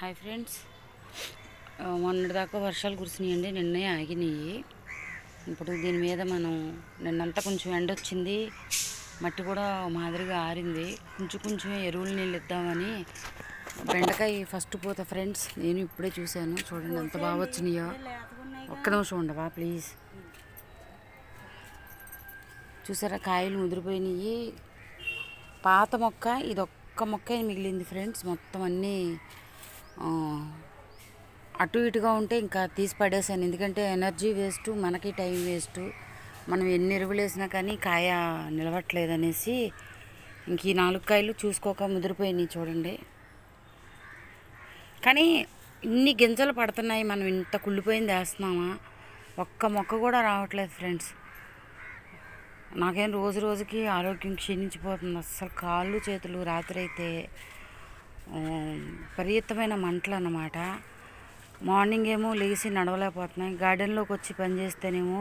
Hi friends, మొన్నటిదాకా వర్షాలు కురిసినాయండి. నిన్నే ఆగినాయి. ఇప్పుడు దీని మీద మనం నిన్నంతా కొంచెం ఎండ వచ్చింది, మట్టి కూడా మాదిరిగా ఆరింది. కొంచెం ఎరువులు నీళ్ళు ఇద్దామని బెండకాయ ఫస్ట్ పోతా ఫ్రెండ్స్. నేను ఇప్పుడే చూశాను, చూడండి ఎంత బాగా వచ్చినాయో. ఒక్క నిమిషం ఉండవా ప్లీజ్. చూసారా, కాయలు ముదిరిపోయినాయి. పాత మొక్క ఇది ఒక్క మొక్క మిగిలింది ఫ్రెండ్స్. మొత్తం అన్నీ అటు ఇటుగా ఉంటే ఇంకా తీసి పడేసాను. ఎందుకంటే ఎనర్జీ వేస్ట్, మనకి టైం వేస్ట్. మనం ఎన్ని ఎరువులు వేసినా కానీ కాయ నిలవట్లేదనేసి ఇంక ఈ 4 కాయలు చూసుకోక ముదిరిపోయినాయి చూడండి. కానీ ఇన్ని గింజలు పడుతున్నాయి, మనం ఇంత కుళ్ళిపోయింది వేస్తున్నామా? ఒక్క మొక్క కూడా రావట్లేదు ఫ్రెండ్స్. నాకేం రోజు రోజుకి ఆరోగ్యం క్షీణించిపోతుంది. అస్సలు కాళ్ళు చేతులు రాత్రి అయితే విపరీతమైన మంటలు అన్నమాట. మార్నింగ్ ఏమో లేచి నడవలేకపోతున్నాయి. గార్డెన్లోకి వచ్చి పని చేస్తేనేమో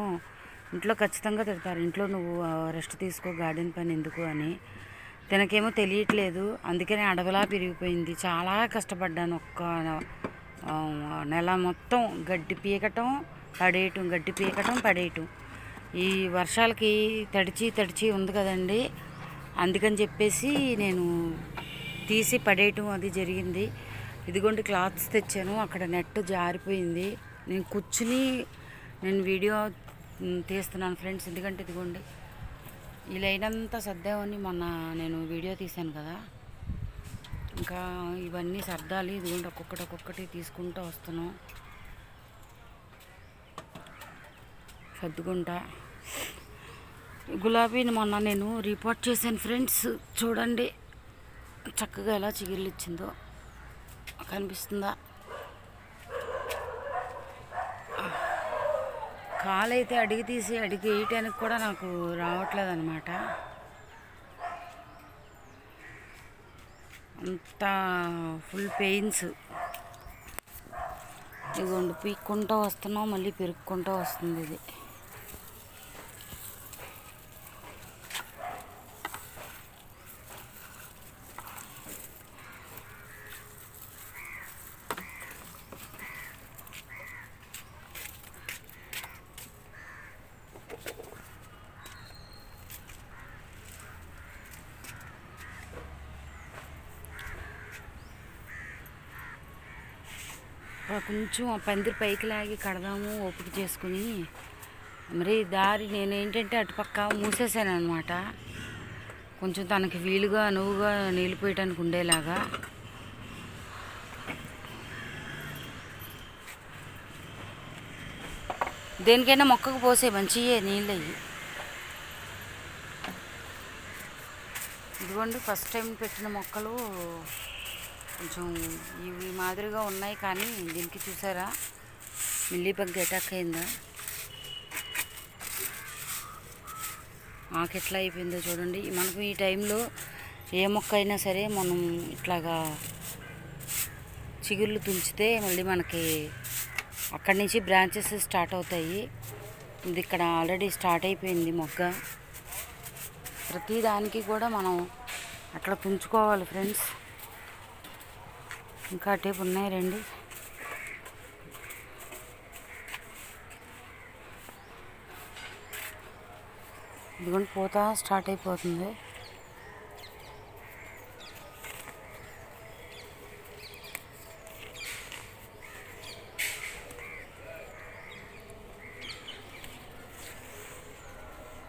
ఇంట్లో ఖచ్చితంగా తిడతారు, ఇంట్లో నువ్వు రెస్ట్ తీసుకో, గార్డెన్ పని ఎందుకు అని. తనకేమో తెలియట్లేదు. అందుకనే అడవిలా పెరిగిపోయింది. చాలా కష్టపడ్డాను. ఒక్క నెల మొత్తం గడ్డి పీకటం పడేయటం. ఈ వర్షాలకి తడిచి ఉంది కదండి, అందుకని చెప్పేసి నేను తీసి పడేయటం అది జరిగింది. ఇదిగోండి క్లాత్స్ తెచ్చాను, అక్కడ నెట్ జారిపోయింది. నేను కూర్చుని వీడియో తీస్తున్నాను ఫ్రెండ్స్. ఎందుకంటే ఇదిగోండి ఈ లైన్ అంతా సర్దామని మొన్న నేను వీడియో తీశాను కదా, ఇంకా ఇవన్నీ సర్దాలి. ఇదిగోండి ఒక్కొక్కటి తీసుకుంటూ వస్తున్నాం, సర్దుకుంటా. గులాబీని మొన్న నేను రిపోర్ట్ చేశాను ఫ్రెండ్స్. చూడండి చక్కగా ఎలా చిగుర్లు ఇచ్చిందో, కనిపిస్తుందా? కాలైతే అడిగి వేయటానికి కూడా నాకు రావట్లేదు అనమాట. అంత ఫుల్ పెయిన్స్. ఇదిగోండి పీక్కుంటూ వస్తున్నాం, మళ్ళీ పెరుక్కుంటూ వస్తుంది ఇది. కొంచెం ఆ పందిరి పైకి లాగి కడదాము ఓపిక చేసుకుని. మరి దారి నేనేంటంటే అటుపక్క మూసేసాను అనమాట, కొంచెం తనకి వీలుగా అనువుగా నీళ్ళు పోయటానికి ఉండేలాగా. దేనికైనా మొక్కకు పోసే మంచియే నీళ్ళు అయ్యి. ఇదిగోండి ఫస్ట్ టైం పెట్టిన మొక్కలు కొంచెం ఇవి మాదిరిగా ఉన్నాయి, కానీ దీనికి చూసారా మిల్లీబగ్ అటాక్ అయిందా, ఆకు ఎట్లా అయిపోయిందో చూడండి. మనకు ఈ టైంలో ఏ మొక్క అయినా సరే మనం ఇట్లాగా చిగుర్లు తుంచితే మళ్ళీ మనకి అక్కడి నుంచి బ్రాంచెస్ స్టార్ట్ అవుతాయి. ఇది ఇక్కడ ఆల్రెడీ స్టార్ట్ అయిపోయింది మొగ్గ. ప్రతి దానికి కూడా మనం అట్లా తుంచుకోవాలి ఫ్రెండ్స్. ఇంకా టేపు ఉన్నాయి రండి. ఇదిగోండి పూత స్టార్ట్ అయిపోతుంది.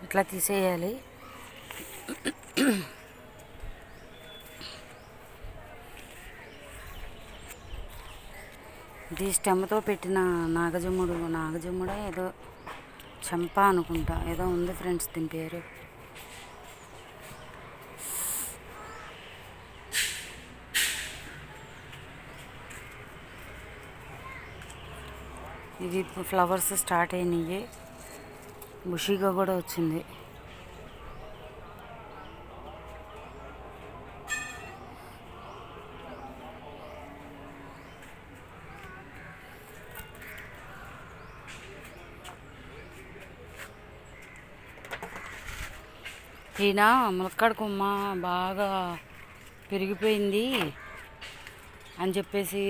ఇట్లా తీసేయాలి. ఇది స్టెమ్తో పెట్టిన నాగజమ్ముడే ఏదో చెంప అనుకుంటా, ఏదో ఉంది ఫ్రెండ్స్ దీని పేరు. ఇది ఫ్లవర్స్ స్టార్ట్ అయినాయి, బుషీగా కూడా వచ్చింది. ఈయన ములక్కాడ కొమ్మ బాగా పెరిగిపోయింది అని చెప్పేసి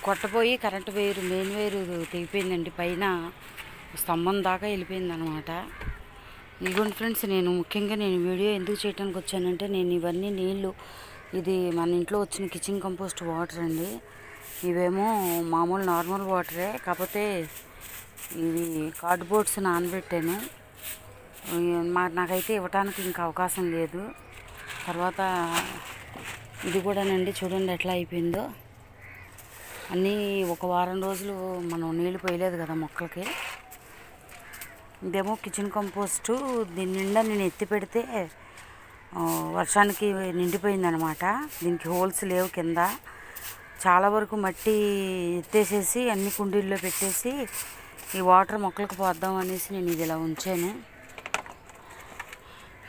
కొట్టపోయి కరెంటు వైరు మెయిన్ వైరు తెగిపోయిందండి. పైన స్తంభం దాకా వెళ్ళిపోయింది అనమాట. ఇదిగోండి ఫ్రెండ్స్, నేను ముఖ్యంగా వీడియో ఎందుకు చేయడానికి వచ్చానంటే, నేను ఇవన్నీ నీళ్ళు, ఇది మన ఇంట్లో వచ్చిన కిచెన్ కంపోస్ట్ వాటర్ అండి. ఇవేమో మామూలు నార్మల్ వాటరే, కాకపోతే ఇవి కార్డ్బోర్డ్స్ నానబెట్టాను. నాకైతే ఇవ్వటానికి ఇంకా అవకాశం లేదు. తర్వాత ఇది కూడానండి, చూడండి ఎట్లా అయిపోయిందో. అన్నీ ఒక వారం రోజులు మనం నీళ్ళు పోయలేదు కదా మొక్కలకి. ఇదేమో కిచెన్ కంపోస్టు. దీని నిండా నేను ఎత్తి పెడితే వర్షానికి నిండిపోయిందనమాట. దీనికి హోల్స్ లేవు కింద. చాలా వరకు మట్టి ఎత్తేసేసి అన్ని కుండీల్లో పెట్టేసి ఈ వాటర్ మొక్కలకు పోద్దాం అనేసి నేను ఇది ఇలా ఉంచాను.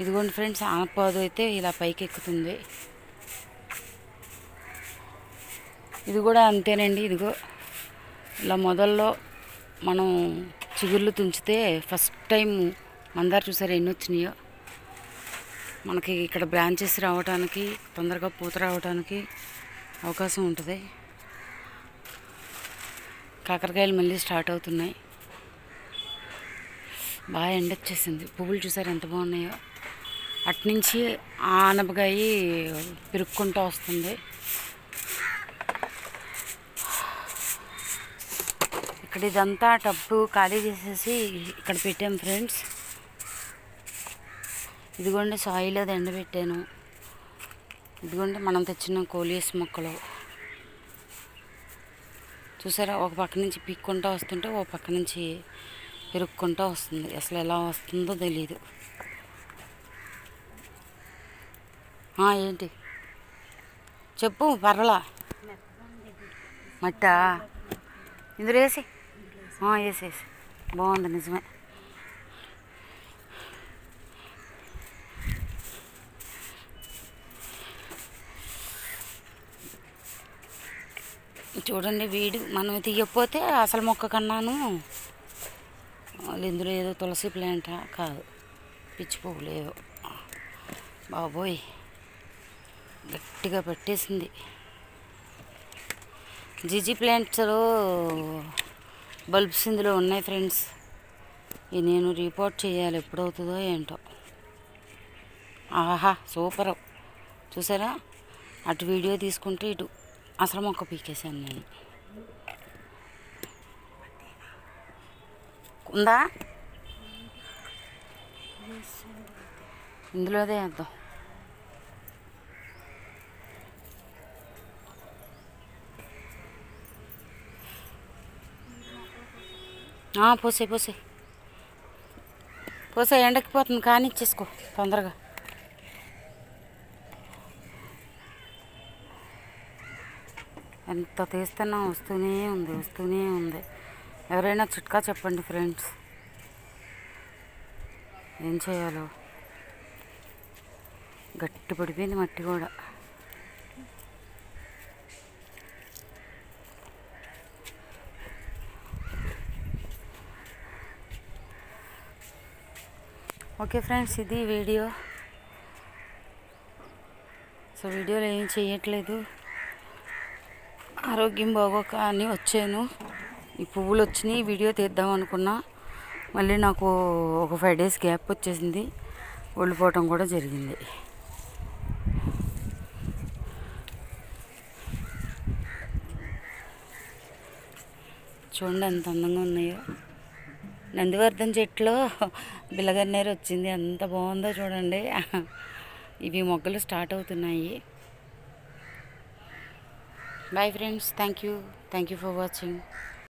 ఇదిగోండి ఫ్రెండ్స్, ఆనపాదు అయితే ఇలా పైకి ఎక్కుతుంది. ఇది కూడా అంతేనండి. ఇదిగో ఇలా మొదల్లో మనం చిగుర్లు తుంచితే ఫస్ట్ టైం మందార చూసారు ఎన్ని వచ్చినాయో. మనకి ఇక్కడ బ్రాంచెస్ రావడానికి, తొందరగా పూత రావడానికి అవకాశం ఉంటుంది. కాకరకాయలు మళ్ళీ స్టార్ట్ అవుతున్నాయి. బాగా ఎండొచ్చేసింది. పువ్వులు చూసారు ఎంత బాగున్నాయో. అట్నుంచి ఆనపకాయ పెరుక్కుంటూ వస్తుంది. ఇక్కడ ఇదంతా టబ్బు ఖాళీ చేసేసి ఇక్కడ పెట్టాం ఫ్రెండ్స్. ఇదిగోండి సాయిల్ అది ఎండబెట్టాను. ఇదిగోండి మనం తెచ్చిన కోలియస్ మొక్కలు చూసారా, ఒక పక్క నుంచి పీక్కుంటూ వస్తుంటే ఒక పక్క నుంచి పెరుక్కుంటూ వస్తుంది. అసలు ఎలా వస్తుందో తెలీదు. ఏంటి చెప్పు, పర్వాలా. మట్టా ఇందులో వేసి వేసేసి బాగుంది, నిజమే. చూడండి, వీడి మనం తీయకపోతే అసలు మొక్క కన్నాను. ఇందులో ఏదో తులసి ప్లాంటా కాదు, పిచ్చి పువ్వులు ఏవో. బాబోయ్ గట్టిగా పట్టేసింది. జీజీ ప్లాంట్స్లో బల్బ్స్ ఇందులో ఉన్నాయి ఫ్రెండ్స్. ఇది నేను రిపోర్ట్ చేయాలి, ఎప్పుడవుతుందో ఏంటో. ఆహా సూపర్, చూసారా. అటు వీడియో తీసుకుంటే ఇటు అసలు మొక్క పీకేసాను నేను. ఉందా ఇందులోదే వేద్దాం. పోసే పోసే పోసే, ఎండకి పోతుంది కానీ ఇచ్చేసుకో తొందరగా. ఎంత తీస్తున్నా వస్తూనే ఉంది. ఎవరైనా చిట్కా చెప్పండి ఫ్రెండ్స్, ఏం చేయాలో. గట్టి పడిపోయింది మట్టి కూడా. ఓకే ఫ్రెండ్స్, ఇది వీడియో. సో వీడియోలో ఏం చేయట్లేదు, ఆరోగ్యం బాగోక అని వచ్చాను. ఈ పువ్వులు వచ్చినాయి, వీడియో తీద్దాం అనుకున్నా. మళ్ళీ నాకు ఒక 5 days గ్యాప్ వచ్చేసింది, వెళ్ళిపోవటం కూడా జరిగింది. చూడండి ఎంత అందంగా ఉన్నాయో. నందివర్ధన్ చెట్లో బిల్లగన్నేరు వచ్చింది, ఎంత బాగుందో చూడండి. ఇవి మొగ్గలు స్టార్ట్ అవుతున్నాయి. Bye friends, thank you for watching.